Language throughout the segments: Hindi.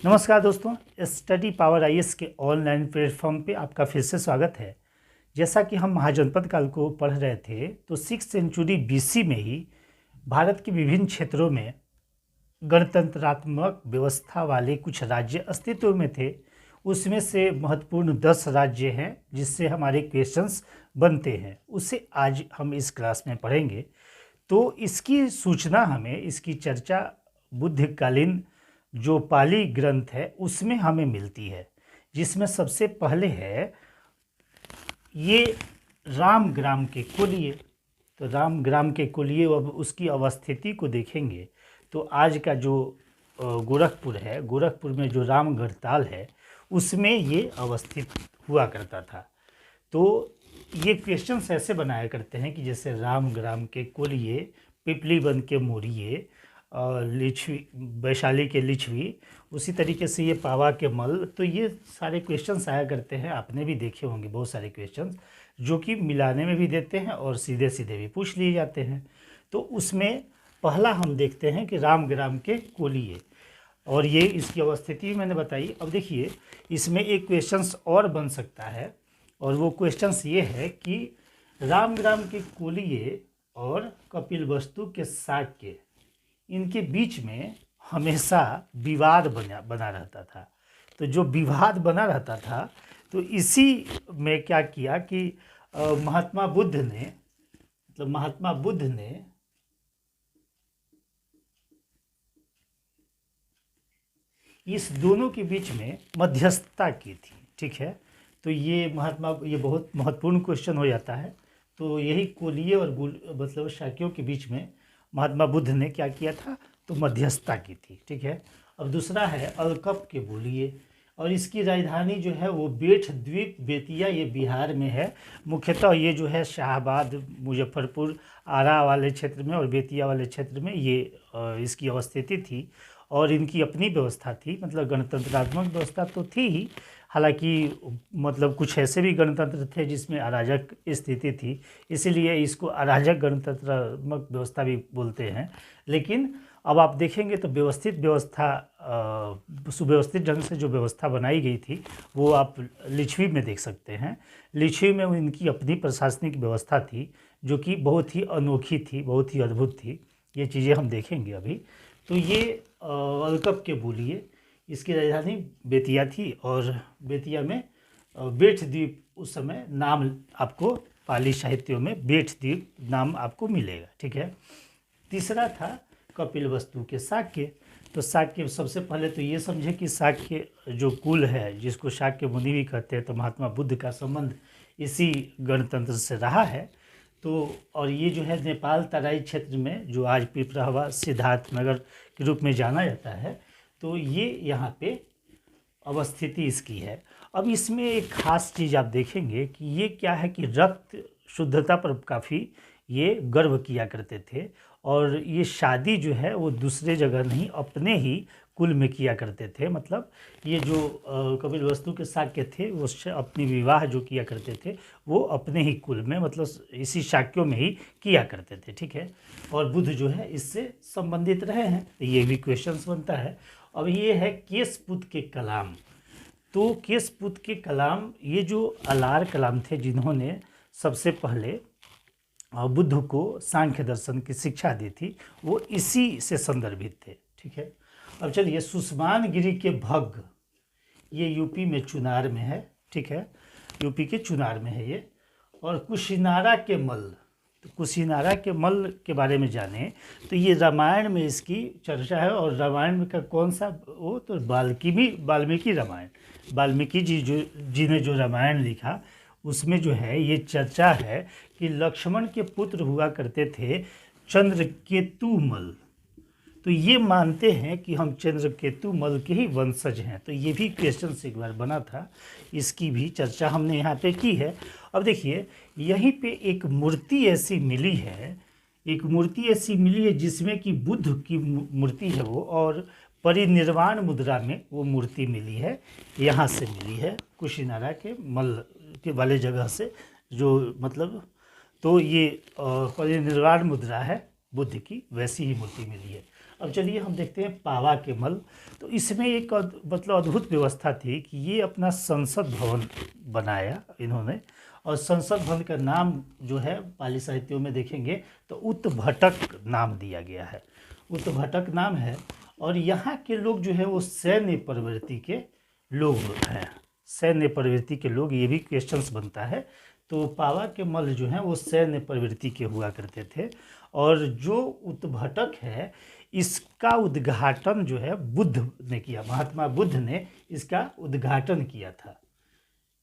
नमस्कार दोस्तों, स्टडी पावर आईएएस के ऑनलाइन प्लेटफॉर्म पे आपका फिर से स्वागत है। जैसा कि हम महाजनपद काल को पढ़ रहे थे तो 6th सेंचुरी बीसी में ही भारत के विभिन्न क्षेत्रों में गणतंत्रात्मक व्यवस्था वाले कुछ राज्य अस्तित्व में थे। उसमें से महत्वपूर्ण 10 राज्य हैं जिससे हमारे क्वेश्चंस बनते हैं, उसे आज हम इस क्लास में पढ़ेंगे। तो इसकी सूचना हमें, इसकी चर्चा बुद्धकालीन जो पाली ग्रंथ है उसमें हमें मिलती है, जिसमें सबसे पहले है ये रामग्राम के कुलिये। तो रामग्राम के कुलिये, अब उसकी अवस्थिति को देखेंगे तो आज का जो गोरखपुर है, गोरखपुर में जो रामगढ़ताल है उसमें ये अवस्थित हुआ करता था। तो ये क्वेश्चंस ऐसे बनाया करते हैं कि जैसे रामग्राम के कुलिये, पिपलीबंद के मोरिये, लिच्छवी, वैशाली के लिच्छवी, उसी तरीके से ये पावा के मल। तो ये सारे क्वेश्चंस आया करते हैं, आपने भी देखे होंगे बहुत सारे क्वेश्चंस जो कि मिलाने में भी देते हैं और सीधे सीधे भी पूछ लिए जाते हैं। तो उसमें पहला हम देखते हैं कि रामग्राम के कुलिये, और ये इसकी अवस्थिति मैंने बताई। अब देखिए इसमें एक क्वेश्चंस और बन सकता है, और वो क्वेश्चंस ये है कि रामग्राम के कुलिये और कपिलवस्तु के शाक्य, इनके बीच में हमेशा विवाद बना रहता था। तो जो विवाद बना रहता था तो इसी में क्या किया कि महात्मा बुद्ध ने इस दोनों के बीच में मध्यस्थता की थी। ठीक है, तो ये बहुत महत्वपूर्ण क्वेश्चन हो जाता है। तो यही कुलिये और मतलब शाक्यों के बीच में महात्मा बुद्ध ने क्या किया था, तो मध्यस्थता की थी। ठीक है। अब दूसरा है अलकप के बोलिए, और इसकी राजधानी जो है वो बेठ द्वीप बेतिया, ये बिहार में है। मुख्यतः ये जो है शाहबाद, मुजफ्फरपुर, आरा वाले क्षेत्र में और बेतिया वाले क्षेत्र में ये इसकी अवस्थिति थी, और इनकी अपनी व्यवस्था थी। मतलब गणतंत्रात्मक व्यवस्था तो थी ही, हालांकि मतलब कुछ ऐसे भी गणतंत्र थे जिसमें अराजक स्थिति थी, इसीलिए इसको अराजक गणतंत्रात्मक व्यवस्था भी बोलते हैं। लेकिन अब आप देखेंगे तो सुव्यवस्थित ढंग से जो व्यवस्था बनाई गई थी वो आप लिच्छवी में देख सकते हैं। लिच्छवी में इनकी अपनी प्रशासनिक व्यवस्था थी जो कि बहुत ही अनोखी थी, बहुत ही अद्भुत थी। ये चीज़ें हम देखेंगे अभी। तो ये अलकप के बोलिए, इसकी राजधानी बेतिया थी, और बेतिया में बेठ द्वीप उस समय नाम आपको पाली साहित्यों में बेठ द्वीप नाम आपको मिलेगा। ठीक है। तीसरा था कपिलवस्तु के शाक्य। तो शाक्य, सबसे पहले तो ये समझे कि शाक्य जो कुल है, जिसको शाक्य मुनि भी कहते हैं, तो महात्मा बुद्ध का संबंध इसी गणतंत्र से रहा है। तो और ये जो है नेपाल तराई क्षेत्र में, जो आज पिपरावा सिद्धार्थनगर के रूप में जाना जाता है, तो ये यहाँ पे अवस्थिति इसकी है। अब इसमें एक खास चीज़ आप देखेंगे कि ये क्या है कि रक्त शुद्धता पर काफ़ी ये गर्व किया करते थे, और ये शादी जो है वो दूसरे जगह नहीं, अपने ही कुल में किया करते थे। मतलब ये जो कपिलवस्तु के शाक्य थे वो अपनी विवाह जो किया करते थे वो अपने ही कुल में, मतलब इसी शाक्यों में ही किया करते थे। ठीक है। और बुद्ध जो है इससे संबंधित रहे हैं, तो ये भी क्वेश्चंस बनता है। अब ये है केशपुत के कलाम। तो केशपुत के कलाम, ये जो अलार कलाम थे जिन्होंने सबसे पहले बुद्ध को सांख्य दर्शन की शिक्षा दी थी, वो इसी से संदर्भित थे। ठीक है। अब चलिए, सुस्मान गिरी के भग्ग, ये यूपी में चुनार में है। ठीक है, यूपी के चुनार में है ये। और कुशिनारा के मल, तो कुशिनारा के मल के बारे में जाने तो ये रामायण में इसकी चर्चा है। और रामायण का कौन सा, वो तो वाल्मीकि रामायण, वाल्मीकि जी ने जो रामायण लिखा उसमें जो है ये चर्चा है कि लक्ष्मण के पुत्र हुआ करते थे चंद्रकेतु मल। तो ये मानते हैं कि हम चंद्रकेतु मल के ही वंशज हैं। तो ये भी क्वेश्चन से एक बार बना था, इसकी भी चर्चा हमने यहाँ पे की है। अब देखिए यहीं पे एक मूर्ति ऐसी मिली है, जिसमें कि बुद्ध की मूर्ति है वो, और परिनिर्वाण मुद्रा में वो मूर्ति मिली है, यहाँ से मिली है कुशिनारा के मल के वाले जगह से, जो मतलब तो ये परिनिर्वाण मुद्रा है बुद्ध की, वैसी ही मूर्ति मिली है। अब चलिए हम देखते हैं पावा के मल। तो इसमें एक मतलब अद्भुत व्यवस्था थी कि ये अपना संसद भवन बनाया इन्होंने, और संसद भवन का नाम जो है पाली साहित्यों में देखेंगे तो उतभटक नाम दिया गया है, उतभटक नाम है। और यहाँ के लोग जो है वो सैन्य प्रवृत्ति के लोग हैं, सैन्य प्रवृत्ति के लोग, ये भी क्वेश्चंस बनता है। तो पावा के मल जो हैं वो सैन्य प्रवृत्ति के हुआ करते थे। और जो उतभटक है इसका उद्घाटन जो है बुद्ध ने किया, महात्मा बुद्ध ने इसका उद्घाटन किया था।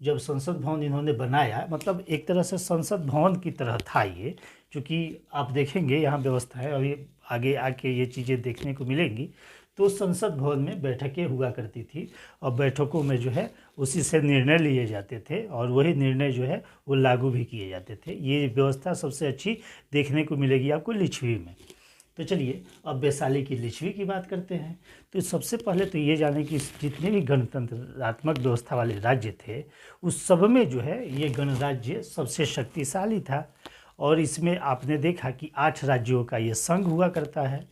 जब संसद भवन इन्होंने बनाया, मतलब एक तरह से संसद भवन की तरह था ये, क्योंकि आप देखेंगे यहाँ व्यवस्था है, अभी आगे आके ये चीज़ें देखने को मिलेंगी। तो संसद भवन में बैठकें हुआ करती थी और बैठकों में जो है उसी से निर्णय लिए जाते थे और वही निर्णय जो है वो लागू भी किए जाते थे। ये व्यवस्था सबसे अच्छी देखने को मिलेगी आपको लिच्छवी में। तो चलिए अब वैशाली की लिच्छवी की बात करते हैं। तो सबसे पहले तो ये जाने कि जितने भी गणतंत्रात्मक व्यवस्था वाले राज्य थे उस सब में जो है ये गणराज्य सबसे शक्तिशाली था। और इसमें आपने देखा कि 8 राज्यों का ये संघ हुआ करता है,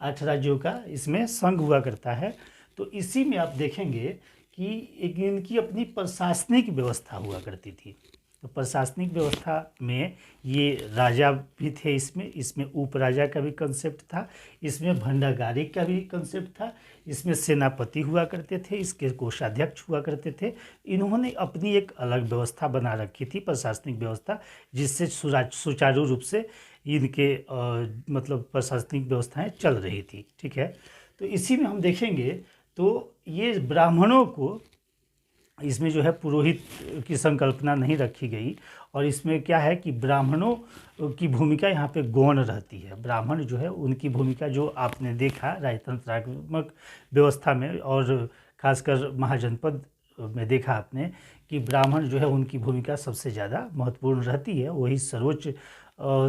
8 राज्यों का इसमें संघ हुआ करता है। तो इसी में आप देखेंगे कि एक इनकी अपनी प्रशासनिक व्यवस्था हुआ करती थी। तो प्रशासनिक व्यवस्था में ये राजा भी थे, इसमें उपराजा का भी कंसेप्ट था, इसमें भंडागारी का भी कंसेप्ट था, इसमें सेनापति हुआ करते थे, इसके कोषाध्यक्ष हुआ करते थे। इन्होंने अपनी एक अलग व्यवस्था बना रखी थी, प्रशासनिक व्यवस्था, जिससे सुचारू रूप से इनके मतलब प्रशासनिक व्यवस्थाएं चल रही थी। ठीक है, तो इसी में हम देखेंगे तो ये ब्राह्मणों को इसमें जो है पुरोहित की संकल्पना नहीं रखी गई। और इसमें क्या है कि ब्राह्मणों की भूमिका यहाँ पे गौण रहती है। ब्राह्मण जो है उनकी भूमिका जो आपने देखा राजतंत्रात्मक व्यवस्था में और खासकर महाजनपद में देखा आपने कि ब्राह्मण जो है उनकी भूमिका सबसे ज़्यादा महत्वपूर्ण रहती है, वही सर्वोच्च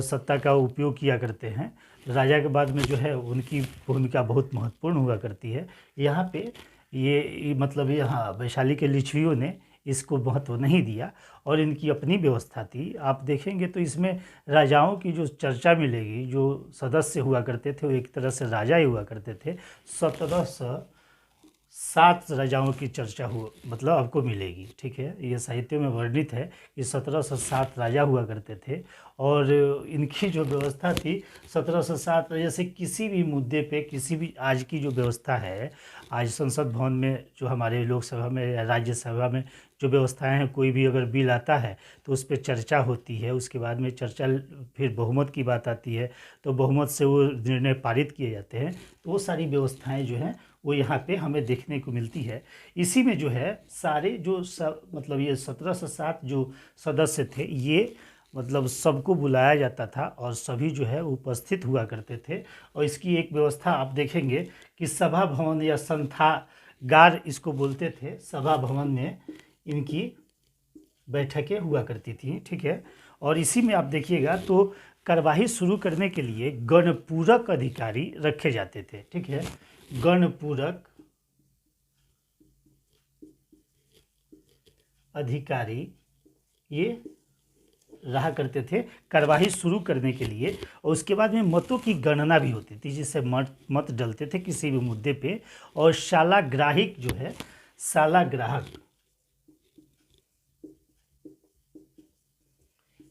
सत्ता का उपयोग किया करते हैं। राजा के बाद में जो है उनकी भूमिका बहुत महत्वपूर्ण हुआ करती है। यहाँ पे ये मतलब यहाँ वैशाली के लिच्छवियों ने इसको महत्व नहीं दिया और इनकी अपनी व्यवस्था थी। आप देखेंगे तो इसमें राजाओं की जो चर्चा मिलेगी, जो सदस्य हुआ करते थे वो एक तरह से राजा ही हुआ करते थे। 1707 राजाओं की चर्चा मतलब आपको मिलेगी। ठीक है, ये साहित्य में वर्णित है कि 1707 राजा हुआ करते थे और इनकी जो व्यवस्था थी 1707 जैसे किसी भी मुद्दे पे, किसी भी आज की जो व्यवस्था है, आज संसद भवन में जो हमारे लोकसभा में या राज्यसभा में जो व्यवस्थाएं हैं, कोई भी अगर बिल आता है तो उस पर चर्चा होती है, उसके बाद में चर्चा फिर बहुमत की बात आती है तो बहुमत से वो निर्णय पारित किए जाते हैं। तो वो सारी व्यवस्थाएं जो हैं वो यहाँ पे हमें देखने को मिलती है। इसी में जो है सारे जो मतलब ये 1707 जो सदस्य थे, ये मतलब सबको बुलाया जाता था और सभी जो है उपस्थित हुआ करते थे। और इसकी एक व्यवस्था आप देखेंगे कि सभा भवन या संथागार इसको बोलते थे, सभा भवन में इनकी बैठकें हुआ करती थी। ठीक है, और इसी में आप देखिएगा तो कार्यवाही शुरू करने के लिए गणपूरक अधिकारी रखे जाते थे। ठीक है, गणपूरक अधिकारी ये रहा करते थे कार्यवाही शुरू करने के लिए। और उसके बाद में मतों की गणना भी होती थी, जिससे मत डलते थे किसी भी मुद्दे पे। और शालाग्राहिक जो है, शालाग्राहक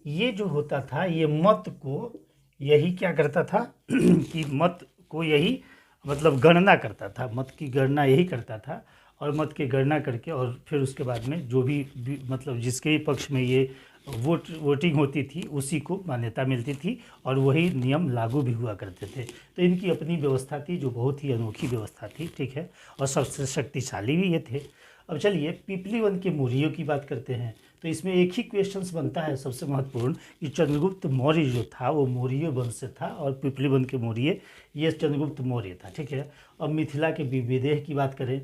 ये जो होता था, ये मत को यही क्या करता था कि मत को यही मतलब गणना करता था, मत की गणना यही करता था। और मत की गणना करके और फिर उसके बाद में जो भी मतलब जिसके पक्ष में ये वोटिंग होती थी उसी को मान्यता मिलती थी और वही नियम लागू भी हुआ करते थे। तो इनकी अपनी व्यवस्था थी जो बहुत ही अनोखी व्यवस्था थी। ठीक है, और सबसे शक्तिशाली भी ये थे। अब चलिए पिपली वन के मौर्यों की बात करते हैं। तो इसमें एक ही क्वेश्चंस बनता है सबसे महत्वपूर्ण कि चंद्रगुप्त मौर्य जो था वो मौर्य वंश से था और पिपली वन के मौर्य ये चंद्रगुप्त मौर्य था। ठीक है, अब मिथिला के विदेह की बात करें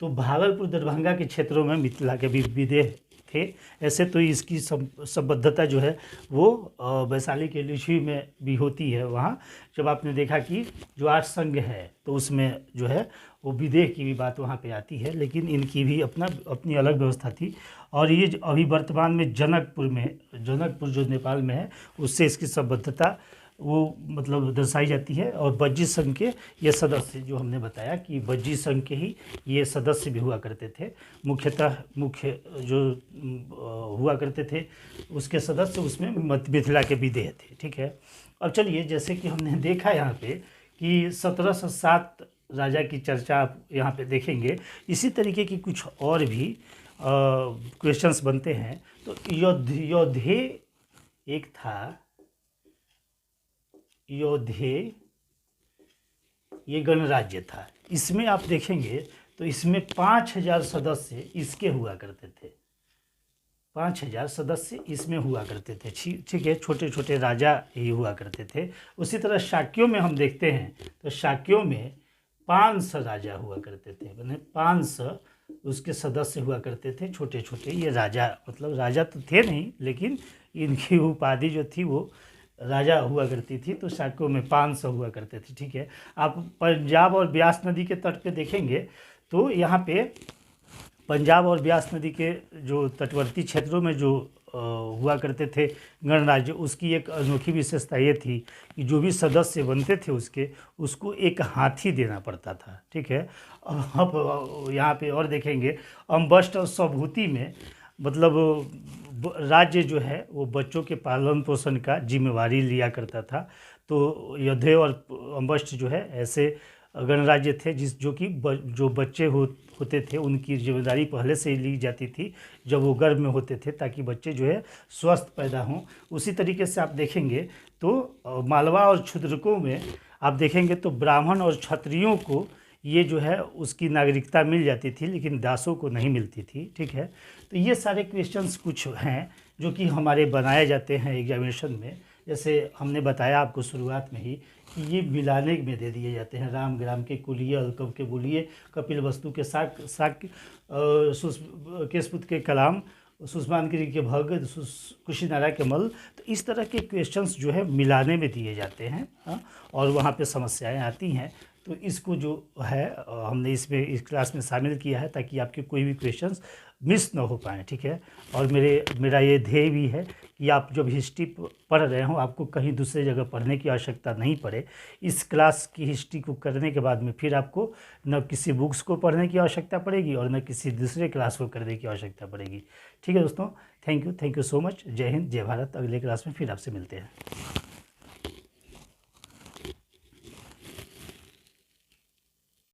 तो भागलपुर दरभंगा के क्षेत्रों में मिथिला के विदेह थे। ऐसे तो इसकी संबद्धता जो है वो वैशाली के लिच्छवी में भी होती है। वहाँ जब आपने देखा कि जो 8 संघ है तो उसमें जो है वो विदेह की भी बात वहाँ पे आती है, लेकिन इनकी भी अपनी अलग व्यवस्था थी। और ये अभी वर्तमान में जनकपुर जो नेपाल में है उससे इसकी संबद्धता वो मतलब दर्शाई जाती है। और बज्जी संघ के ये सदस्य जो हमने बताया कि बज्जी संघ के ही ये सदस्य भी हुआ करते थे, मुख्य जो हुआ करते थे उसके सदस्य, उसमें मिथिला के विदेह थे। ठीक है, अब चलिए, जैसे कि हमने देखा यहाँ पे कि 1707 राजा की चर्चा आप यहाँ पे देखेंगे। इसी तरीके की कुछ और भी क्वेश्चंस बनते हैं। तो योधे एक था, योधे ये गणराज्य था। इसमें आप देखेंगे तो इसमें 5000 सदस्य इसके हुआ करते थे, 5000 सदस्य इसमें हुआ करते थे। ठीक है, छोटे छोटे राजा ही हुआ करते थे। उसी तरह शाक्यों में हम देखते हैं तो शाक्यों में 500 राजा हुआ करते थे, मैंने 500 उसके सदस्य हुआ करते थे, छोटे छोटे। ये राजा मतलब राजा तो थे नहीं, लेकिन इनकी उपाधि जो थी वो राजा हुआ करती थी। तो शाक्यों में 500 हुआ करते थे। ठीक है, आप पंजाब और ब्यास नदी के तट पे देखेंगे तो यहाँ पे पंजाब और ब्यास नदी के जो तटवर्ती क्षेत्रों में जो हुआ करते थे गणराज्य, उसकी एक अनोखी विशेषता ये थी कि जो भी सदस्य बनते थे उसको एक हाथी देना पड़ता था। ठीक है, अब यहाँ पे और देखेंगे अम्बष्ट और स्वभूति में मतलब राज्य जो है वो बच्चों के पालन पोषण का जिम्मेवारी लिया करता था। तो योधे और अम्बष्ट जो है ऐसे गणराज्य थे जो बच्चे होते थे उनकी जिम्मेदारी पहले से ही ली जाती थी जब वो गर्भ में होते थे, ताकि बच्चे जो है स्वस्थ पैदा हों। उसी तरीके से आप देखेंगे तो मालवा और क्षुद्रकों में आप देखेंगे तो ब्राह्मण और क्षत्रियों को ये जो है उसकी नागरिकता मिल जाती थी, लेकिन दासों को नहीं मिलती थी। ठीक है, तो ये सारे क्वेश्चंस कुछ हैं जो कि हमारे बनाए जाते हैं एग्जामिनेशन में। जैसे हमने बताया आपको शुरुआत में ही कि ये मिलाने में दे दिए जाते हैं, राम ग्राम के कुलिये, अलकब के बुलिये, कपिल वस्तु के शाक्य, केशपुत के कलाम, सुषमानगिरी के भग, कुशीनारा के मल। तो इस तरह के क्वेश्चंस जो है मिलाने में दिए जाते हैं। और वहाँ पे समस्याएं आती हैं। तो इसको जो है हमने इस क्लास में शामिल किया है ताकि आपके कोई भी क्वेश्चंस मिस ना हो पाएँ। ठीक है, और मेरा ये ध्येय भी है कि आप जब हिस्ट्री पढ़ रहे हो आपको कहीं दूसरे जगह पढ़ने की आवश्यकता नहीं पड़े। इस क्लास की हिस्ट्री को करने के बाद में फिर आपको न किसी बुक्स को पढ़ने की आवश्यकता पड़ेगी और न किसी दूसरे क्लास को करने की आवश्यकता पड़ेगी। ठीक है दोस्तों, थैंक यू सो मच। जय हिंद, जय भारत। अगले क्लास में फिर आपसे मिलते हैं।